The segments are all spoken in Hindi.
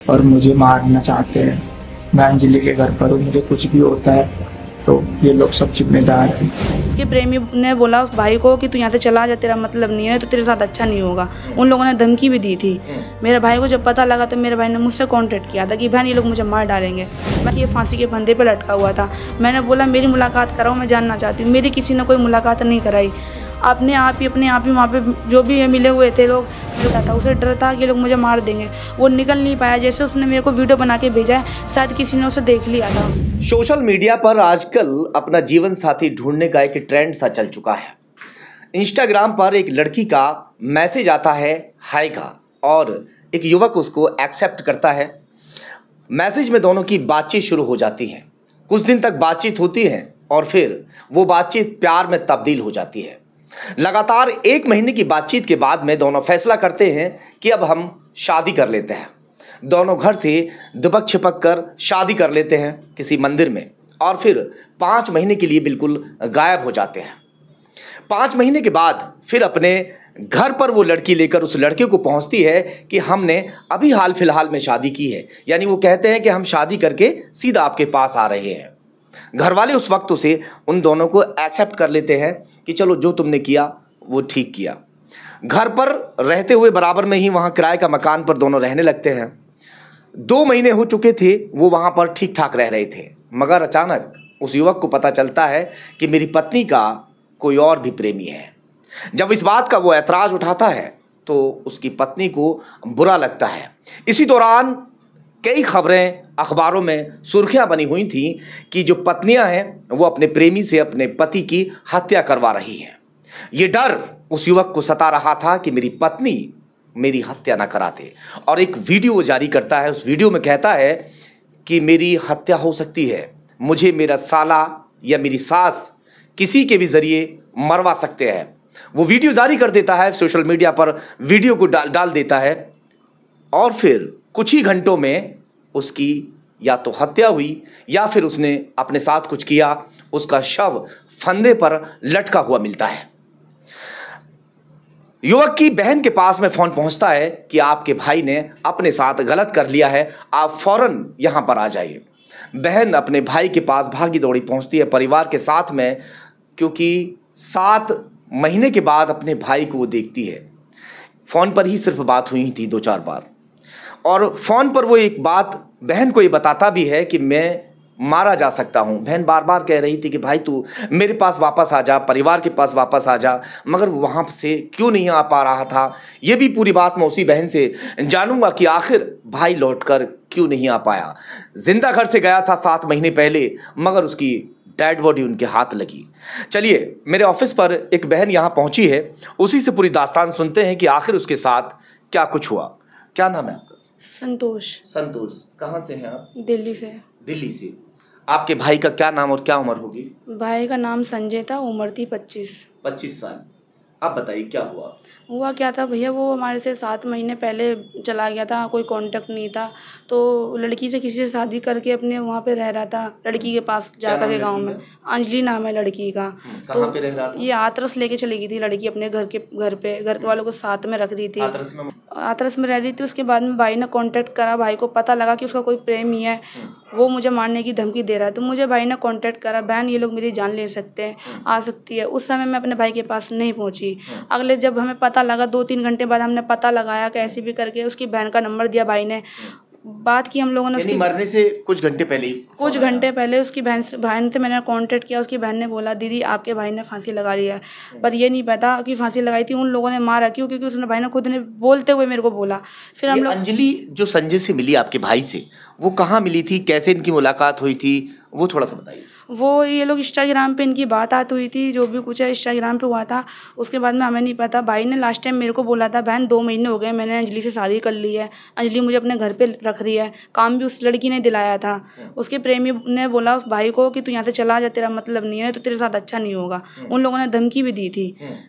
और मुझे मारना चाहते हैं। मैं अंजलि के घर पर हूँ, मुझे कुछ भी होता है तो ये लोग सब जिम्मेदार हैं। उसके प्रेमी ने बोला उस भाई को कि तू यहाँ से चला जा, तेरा मतलब नहीं है तो तेरे साथ अच्छा नहीं होगा। उन लोगों ने धमकी भी दी थी। मेरे भाई को जब पता लगा तो मेरे भाई ने मुझसे कांटेक्ट किया था कि बहन ये लोग मुझे मार डालेंगे। मैं ये फांसी के फंदे पे लटका हुआ था। मैंने बोला मेरी मुलाकात कराओ, मैं जानना चाहती हूँ। मेरी किसी ने कोई मुलाकात नहीं कराई। अपने आप ही वहाँ पे जो भी मिले हुए थे लोग, था उसे डर था कि लोग मुझे मार देंगे। वो निकल नहीं पाया। जैसे उसने मेरे को वीडियो बना के भेजा है, शायद किसी ने उसे देख लिया था। सोशल मीडिया पर आजकल अपना जीवन साथी ढूंढने का एक ट्रेंड सा चल चुका है। इंस्टाग्राम पर एक लड़की का मैसेज आता है हाय का, और एक युवक उसको एक्सेप्ट करता है। मैसेज में दोनों की बातचीत शुरू हो जाती है। कुछ दिन तक बातचीत होती है और फिर वो बातचीत प्यार में तब्दील हो जाती है। लगातार 1 महीने की बातचीत के बाद में दोनों फैसला करते हैं कि अब हम शादी कर लेते हैं। दोनों घर से दुबक छिपक कर शादी कर लेते हैं किसी मंदिर में, और फिर 5 महीने के लिए बिल्कुल गायब हो जाते हैं। 5 महीने के बाद फिर अपने घर पर वो लड़की लेकर उस लड़के को पहुंचती है कि हमने अभी हाल फिलहाल में शादी की है। यानी वो कहते हैं कि हम शादी करके सीधा आपके पास आ रहे हैं। घर वाले उस वक्त उसे उन दोनों को एक्सेप्ट कर लेते हैं कि चलो जो तुमने किया वो ठीक किया। घर पर रहते हुए बराबर में ही वहाँ किराए का मकान पर दोनों रहने लगते हैं। 2 महीने हो चुके थे, वो वहाँ पर ठीक ठाक रह रहे थे, मगर अचानक उस युवक को पता चलता है कि मेरी पत्नी का कोई और भी प्रेमी है। जब इस बात का वो ऐतराज़ उठाता है तो उसकी पत्नी को बुरा लगता है। इसी दौरान कई खबरें अखबारों में सुर्खियां बनी हुई थी कि जो पत्नियां हैं वो अपने प्रेमी से अपने पति की हत्या करवा रही हैं। ये डर उस युवक को सता रहा था कि मेरी पत्नी मेरी हत्या ना करा दे, और एक वीडियो वो जारी करता है। उस वीडियो में कहता है कि मेरी हत्या हो सकती है, मुझे मेरा साला या मेरी सास किसी के भी ज़रिए मरवा सकते हैं। वो वीडियो जारी कर देता है, सोशल मीडिया पर वीडियो को डाल देता है, और फिर कुछ ही घंटों में उसकी या तो हत्या हुई या फिर उसने अपने साथ कुछ किया। उसका शव फंदे पर लटका हुआ मिलता है। युवक की बहन के पास में फोन पहुंचता है कि आपके भाई ने अपने साथ गलत कर लिया है, आप फौरन यहां पर आ जाइए। बहन अपने भाई के पास भागी दौड़ी पहुंचती है परिवार के साथ में, क्योंकि 7 महीने के बाद अपने भाई को वो देखती है। फ़ोन पर ही सिर्फ बात हुई थी 2-4 बार, और फ़ोन पर वो एक बात बहन को ये बताता भी है कि मैं मारा जा सकता हूँ। बहन बार बार कह रही थी कि भाई तू मेरे पास वापस आ जा, परिवार के पास वापस आ जा, मगर वो वहाँ से क्यों नहीं आ पा रहा था। ये भी पूरी बात मैं उसी बहन से जानूंगा कि आखिर भाई लौटकर क्यों नहीं आ पाया। जिंदा घर से गया था 7 महीने पहले, मगर उसकी डेड बॉडी उनके हाथ लगी। चलिए, मेरे ऑफिस पर एक बहन यहाँ पहुँची है, उसी से पूरी दास्तान सुनते हैं कि आखिर उसके साथ क्या कुछ हुआ। क्या नाम है आपका? संतोष। संतोष, कहाँ से हैं आप? दिल्ली से। दिल्ली से। आपके भाई का क्या नाम और क्या उम्र होगी? भाई का नाम संजय था, उम्र थी 25। 25 साल। आप बताइए क्या हुआ? हुआ क्या था भैया, वो हमारे से 7 महीने पहले चला गया था, कोई कांटेक्ट नहीं था। तो लड़की से किसी से शादी करके अपने वहाँ पे रह रहा था, लड़की के पास जा कर के गाँव में। अंजलि नाम है लड़की का। कहाँ पे रह रहा था? ये हाथरस लेके चली गई थी लड़की अपने घर के वालों को साथ में रख दी थी। हाथरस में रह रही थी। उसके बाद में भाई ने कांटेक्ट करा, भाई को पता लगा कि उसका कोई प्रेमी है, वो मुझे मारने की धमकी दे रहा है। तो मुझे भाई ने कांटेक्ट करा, बहन ये लोग मेरी जान ले सकते हैं, आ सकती है। उस समय मैं अपने भाई के पास नहीं पहुंची। अगले जब हमें पता लगा 2-3 घंटे बाद हमने पता लगाया, कैसे भी करके उसकी बहन का नंबर दिया भाई ने, बात की हम लोगों ने। उसकी मरने से कुछ घंटे पहले उसकी बहन से मैंने कांटेक्ट किया। उसकी बहन ने बोला दीदी आपके भाई ने फांसी लगा लिया है, पर ये नहीं पता कि फांसी लगाई थी उन लोगों ने मारा क्यों, क्योंकि उसने भाई ने खुद ने बोलते हुए मेरे को बोला। फिर हम लोग अंजलि जो संजय से मिली आपके भाई से, वो कहाँ मिली थी, कैसे इनकी मुलाकात हुई थी, वो थोड़ा सा बताइए। वो ये लोग इंस्टाग्राम पे इनकी बात हुई थी, जो भी कुछ है इंस्टाग्राम पे हुआ था। उसके बाद में हमें नहीं पता। भाई ने लास्ट टाइम मेरे को बोला था बहन 2 महीने हो गए मैंने अंजलि से शादी कर ली है, अंजलि मुझे अपने घर पे रख रही है, काम भी उस लड़की ने दिलाया था। उसके प्रेमी ने बोला उस भाई को कि तू यहाँ से चला जा, तेरा मतलब नहीं है तो तेरे साथ अच्छा नहीं होगा। उन लोगों ने धमकी भी दी थी।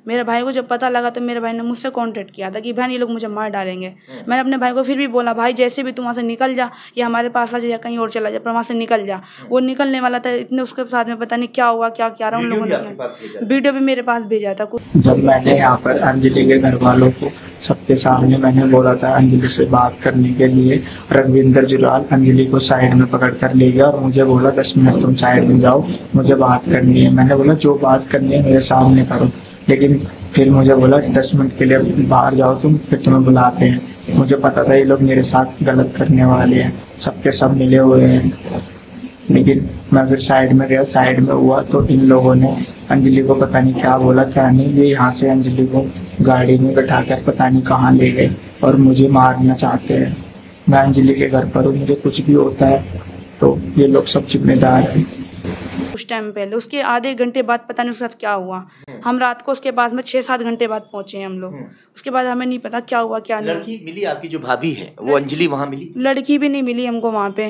मेरे भाई को जब पता लगा तो मेरे भाई ने मुझसे कॉन्टेक्ट किया था कि बहन ये लोग मुझे मार डालेंगे। मैंने अपने भाई को फिर भी बोला भाई जैसे भी तू वहाँ से निकल जा, या हमारे पास आ जा या कहीं और चला जा, पर वहाँ से निकल जा। वो निकलने वाला था, इतने उसके साथ में पता नहीं क्या हुआ क्या क्या रहा उन लोगों ने वीडियो भी मेरे पास भेजा था कुछ। जब मैंने यहाँ पर अंजलि के घर वालों को सबके सामने मैंने बोला था अंजलि से बात करने के लिए, रघविंदर जुलाल अंजलि को साइड में पकड़ कर ले गया और मुझे बोला 10 मिनट तुम साइड में जाओ, मुझे बात करनी है। मैंने बोला जो बात करनी है मेरे सामने करो, लेकिन फिर मुझे बोला 10 मिनट के लिए बाहर जाओ तुम, फिर तुम्हें बुलाते हैं। मुझे पता था ये लोग मेरे साथ गलत करने वाले हैं, सबके सब मिले हुए हैं। लेकिन मैं फिर साइड में गया, साइड में हुआ तो इन लोगों ने अंजलि को पता नहीं क्या बोला क्या नहीं, ये यहाँ से अंजलि को गाड़ी में बैठाकर पता नहीं कहाँ ले गए और मुझे मारना चाहते हैं। मैं अंजलि के घर पर हूँ, मुझे कुछ भी होता है तो ये लोग सब जिम्मेदार हैं। उस टाइम पहले उसके आधे घंटे बाद पता नहीं उसके साथ क्या हुआ। हम रात को उसके पास में 6-7 घंटे बाद पहुंचे हैं हम लोग। उसके बाद हमें नहीं पता क्या हुआ क्या नहीं। लड़की मिली आपकी जो भाभी है वो अंजलि वहाँ मिली? लड़की भी नहीं मिली हमको वहाँ पे,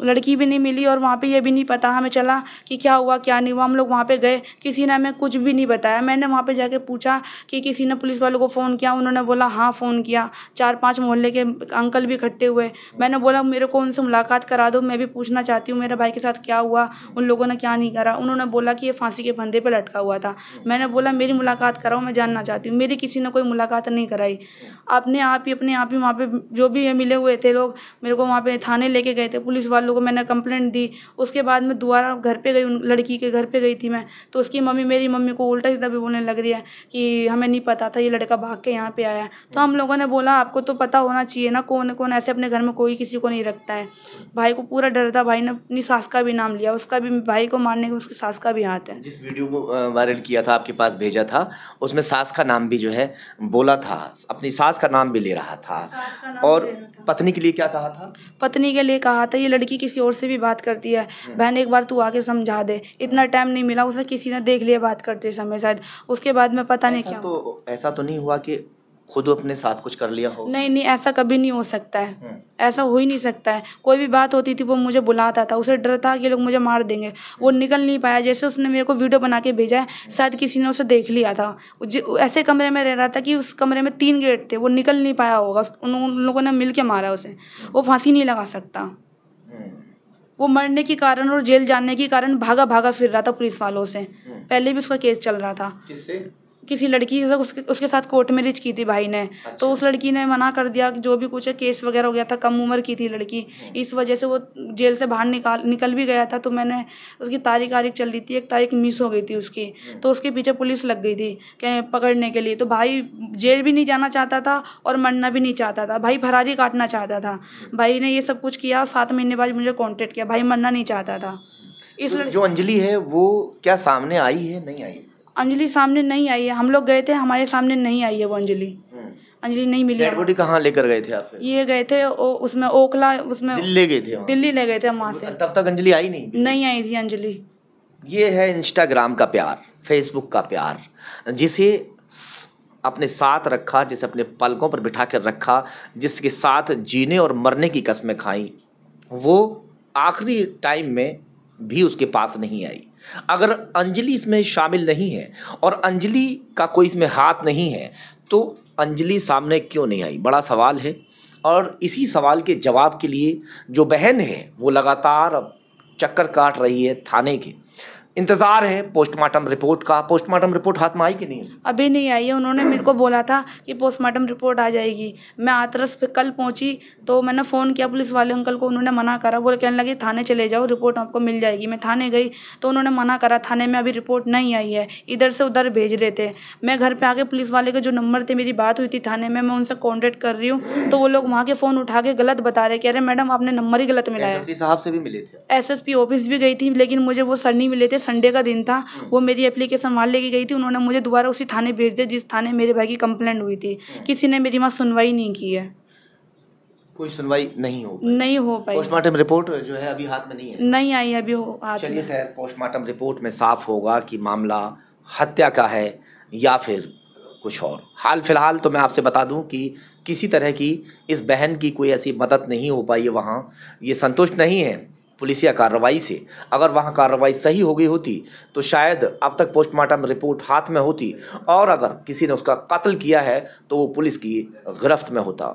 लड़की भी नहीं मिली और वहाँ पे ये भी नहीं पता हमें चला कि क्या हुआ क्या नहीं हुआ। हम लोग वहाँ पे गए, किसी ने हमें कुछ भी नहीं बताया। मैंने वहाँ पे जाके पूछा कि किसी ने पुलिस वालों को फ़ोन किया, उन्होंने बोला हाँ फ़ोन किया। 4-5 मोहल्ले के अंकल भी इकट्ठे हुए। मैंने बोला मेरे को उनसे मुलाकात करा दो, मैं भी पूछना चाहती हूँ मेरे भाई के साथ क्या हुआ, उन लोगों ने क्या नहीं करा। उन्होंने बोला कि ये फांसी के फंदे पे लटका हुआ था। मैंने बोला मेरी मुलाकात कराओ, मैं जानना चाहती हूँ। मेरी किसी ने कोई मुलाकात नहीं कराई। अपने आप ही वहाँ पे जो भी मिले हुए थे लोग मेरे को वहाँ पे थाने लेके गए थे। पुलिस वालों को मैंने कंप्लेंट दी। उसके बाद मैं दोबारा घर पे गई, लड़की के घर पे गई थी मैं, तो उसकी मम्मी मेरी मम्मी को उल्टा सीधा भी बोलने लग रही है कि हमें नहीं पता था ये लड़का भाग के यहाँ पे आया। तो हम लोगों ने बोला आपको तो पता होना चाहिए ना, कौन कौन ऐसे अपने घर में कोई किसी को नहीं रखता है। भाई को पूरा डर था। भाई ने अपनी सास का भी नाम लिया, उसका भी भाई को मारने में उसकी सास का भी हाथ है। जिस वीडियो को वायरल किया था आपके पास भेजा था उसमें सास का नाम भी जो है बोला था, अपनी सास का नाम भी ले रहा था। और पत्नी के लिए क्या कहा था? पत्नी के लिए कहा था ये लड़की किसी और से भी बात करती है, बहन एक बार तू आके समझा दे। इतना टाइम नहीं मिला उसे, किसी ने देख लिया बात करते समय शायद। उसके बाद में पता नहीं क्या। ऐसा तो नहीं हुआ कि खुद अपने साथ कुछ कर लिया हो? नहीं, ऐसा कभी नहीं हो सकता है। ऐसा हो ही नहीं सकता है। कोई भी बात होती थी वो मुझे बुलाता था, उसे डर था कि लोग मुझे मार देंगे। वो निकल नहीं पाया। जैसे उसने मेरे को वीडियो बना के भेजा है, शायद किसी ने उसे देख लिया था। ऐसे कमरे में रह रहा था कि उस कमरे में 3 गेट थे, वो निकल नहीं पाया होगा। उन लोगों ने मिल के मारा उसे। वो फांसी नहीं लगा सकता। वो मरने के कारण और जेल जाने के कारण भागा फिर रहा था पुलिस वालों से। पहले भी उसका केस चल रहा था। किससे? किसी लड़की से उसके साथ कोर्ट मैरिज की थी भाई ने। अच्छा। तो उस लड़की ने मना कर दिया कि जो भी कुछ है, केस वगैरह हो गया था, कम उम्र की थी लड़की, इस वजह से वो जेल से बाहर निकल भी गया था। तो मैंने उसकी तारीख चल रही थी, 1 तारीख मिस हो गई थी उसकी, तो उसके पीछे पुलिस लग गई थी पकड़ने के लिए। तो भाई जेल भी नहीं जाना चाहता था और मरना भी नहीं चाहता था। भाई फरारी काटना चाहता था। भाई ने ये सब कुछ किया और 7 महीने बाद मुझे कॉन्टेक्ट किया। भाई मरना नहीं चाहता था। जो अंजलि है वो क्या सामने आई है नहीं आई? अंजलि सामने नहीं आई है। हम लोग गए थे, हमारे सामने नहीं आई है वो अंजलि। अंजलि नहीं मिली। डेड बॉडी कहाँ लेकर गए थे आप? ये गए थे उसमें ओखला, उसमें दिल्ली गए थे? दिल्ली ले गए थे हम वहाँ से। तब तक अंजलि आई नहीं आई थी अंजलि। ये है इंस्टाग्राम का प्यार, फेसबुक का प्यार, जिसे अपने साथ रखा, जिसे अपने पलकों पर बिठा कर रखा, जिसके साथ जीने और मरने की कस्में खाई, वो आखिरी टाइम में भी उसके पास नहीं आई। अगर अंजलि इसमें शामिल नहीं है और अंजलि का कोई इसमें हाथ नहीं है तो अंजलि सामने क्यों नहीं आई? बड़ा सवाल है। और इसी सवाल के जवाब के लिए जो बहन है वो लगातार अब चक्कर काट रही है थाने के। इंतज़ार है पोस्टमार्टम रिपोर्ट का। पोस्टमार्टम रिपोर्ट हाथ में आई कि नहीं? अभी नहीं आई है। उन्होंने मेरे को बोला था कि पोस्टमार्टम रिपोर्ट आ जाएगी। मैं हाथरस पे कल पहुंची तो मैंने फ़ोन किया पुलिस वाले अंकल को, उन्होंने मना करा। बोले कहने लगे थाने चले जाओ, रिपोर्ट आपको मिल जाएगी। मैं थाने गई तो उन्होंने मना करा, थाने में अभी रिपोर्ट नहीं आई है, इधर से उधर भेज रहे थे। मैं घर पर आके पुलिस वाले के जो नंबर थे, मेरी बात हुई थी थाने में, मैं उनसे कॉन्टेक्ट कर रही हूँ तो वो लोग वहाँ के फ़ोन उठा के गलत बता रहे, कह रहे मैडम आपने नंबर ही गलत मिलाया। एसएसपी साहब से भी मिले थे? एसएसपी ऑफिस भी गई थी, लेकिन मुझे वो सर नहीं मिले थे। संडे का दिन था, वो मेरी एप्लीकेशन वहाँ लेके गई थी। उन्होंने मुझे दोबारा उसी थाने भेज दिया जिस थाने मेरे भाई की कंप्लेंट हुई थी। किसी ने मेरी वहाँ सुनवाई नहीं की है। कोई सुनवाई नहीं हो पाई। पोस्टमार्टम रिपोर्ट जो है अभी हाथ में नहीं आई अभी हाथ में। चलिए खैर, पोस्टमार्टम रिपोर्ट में साफ होगा कि मामला हत्या का है या फिर कुछ और। हाल फिलहाल तो मैं आपसे बता दूं कि किसी तरह की इस बहन की कोई ऐसी मदद नहीं हो पाई है वहाँ। ये संतुष्ट नहीं है पुलिसिया कार्रवाई से। अगर वहाँ कार्रवाई सही हो गई होती तो शायद अब तक पोस्टमार्टम रिपोर्ट हाथ में होती, और अगर किसी ने उसका कत्ल किया है तो वो पुलिस की गिरफ्त में होता।